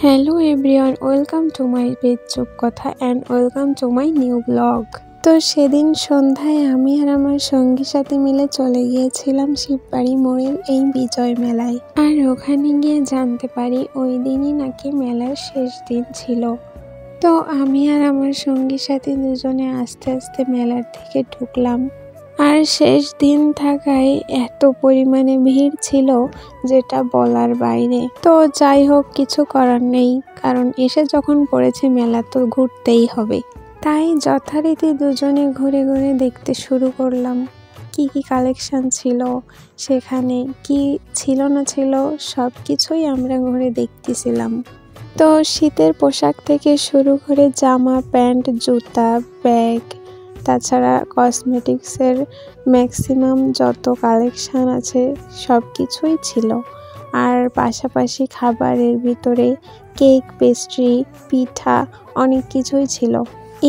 Hello everyone, welcome to my page Chupkatha and welcome to my new blog. তো সেদিন সন্ধ্যায় আমি আর আমার সঙ্গী সাথী মিলে চলে গিয়েছিলাম শিববাড়ি মোড়ের এই বিজয় মেলায়। আর ওখানে গিয়ে জানতে পারি ওই দিনই নাকি মেলার শেষ দিন ছিল। তো আমি আর আমার সঙ্গী সাথী দুজনে আস্তে আস্তে মেলার থেকে ঢুকলাম। আর শেষ দিন থাকায় এত পরিমাণে ভিড় ছিল যেটা বলার বাইরে। তো যাই হোক, কিছু করার নেই, কারণ এসে যখন পড়েছে মেলা তো ঘুরতেই হবে। তাই যথারীতি দুজনে ঘুরে ঘুরে দেখতে শুরু করলাম কি কি কালেকশন ছিল, সেখানে কি ছিল না ছিল সব কিছুই আমরা ঘুরে দেখতেছিলাম। তো শীতের পোশাক থেকে শুরু করে জামা প্যান্ট, জুতা, ব্যাগ, তাছাড়া কসমেটিক্সের ম্যাক্সিমাম যত কালেকশান আছে সব কিছুই ছিল। আর পাশাপাশি খাবারের ভিতরে কেক, পেস্ট্রি, পিঠা অনেক কিছুই ছিল।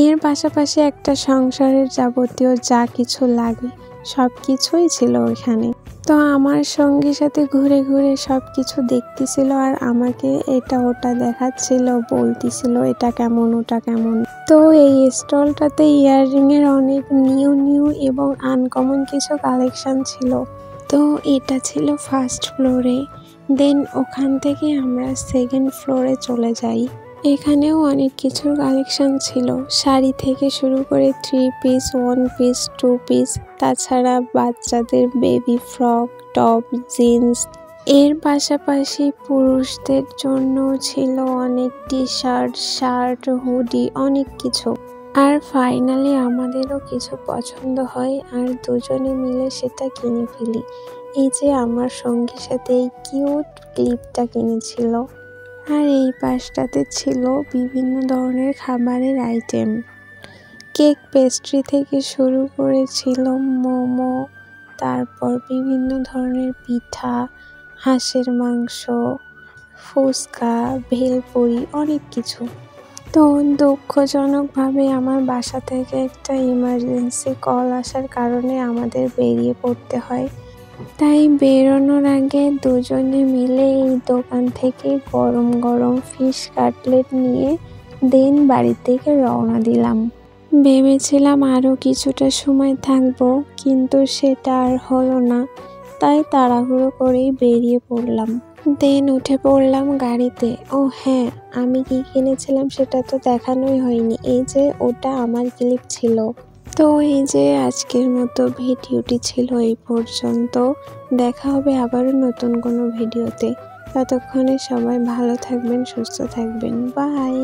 এর পাশাপাশি একটা সংসারের যাবতীয় যা কিছু লাগে সব কিছুই ছিল এখানে। তো আমার সঙ্গীর সাথে ঘুরে ঘুরে সব কিছু দেখতেছিল আর আমাকে এটা ওটা দেখাচ্ছিল, বলতেছিল এটা কেমন ওটা কেমন। তো এই স্টলটাতে ইয়াররিংয়ের অনেক নিউ এবং আনকমন কিছু কালেকশন ছিল। তো এটা ছিল ফার্স্ট ফ্লোরে, দেন ওখান থেকে আমরা সেকেন্ড ফ্লোরে চলে যাই। এখানেও অনেক কিছুর কালেকশন ছিল, শাড়ি থেকে শুরু করে 3 পিস, 1 পিস, 2 পিস, তাছাড়া বাচ্চাদের বেবি ফ্রক, টপ, জিন্স। এর পাশাপাশি পুরুষদের জন্য ছিল অনেক টি শার্ট, শার্ট, হুডি, অনেক কিছু। আর ফাইনালি আমাদেরও কিছু পছন্দ হয় আর দুজনে মিলে সেটা কিনে ফেলি। এই যে আমার সঙ্গীর সাথে এই কিউট ক্লিপটা কিনেছিল। আর এই পাশটাতে ছিল বিভিন্ন ধরনের খাবারের আইটেম, কেক, পেস্ট্রি থেকে শুরু করেছিল মোমো, তারপর বিভিন্ন ধরনের পিঠা, হাঁসের মাংস, ফুচকা, ভেলপুরি, অনেক কিছু। তো দুঃখজনকভাবে আমার বাসা থেকে একটা ইমার্জেন্সি কল আসার কারণে আমাদের বেরিয়ে পড়তে হয়। তাই বেরোনোর আগে দুজনে মিলে এই দোকান থেকে গরম গরম ফিশ কাটলেট নিয়ে দেন বাড়ির থেকে রওনা দিলাম। ভেবেছিলাম আরও কিছুটা সময় থাকবো, কিন্তু সেটা আর হলো না। তাই তাড়াহুড়ো করেই বেরিয়ে পড়লাম। দেন উঠে পড়লাম গাড়িতে। ও হ্যাঁ, আমি কি কিনেছিলাম সেটা তো দেখানোই হয়নি। এই যে ওটা আমার ক্লিপ ছিল। তো এই যে আজকের মতো ভিডিওটি ছিল এই পর্যন্ত। দেখা হবে আবারও নতুন কোনো ভিডিওতে। ততক্ষণে সবাই ভালো থাকবেন, সুস্থ থাকবেন। বাই।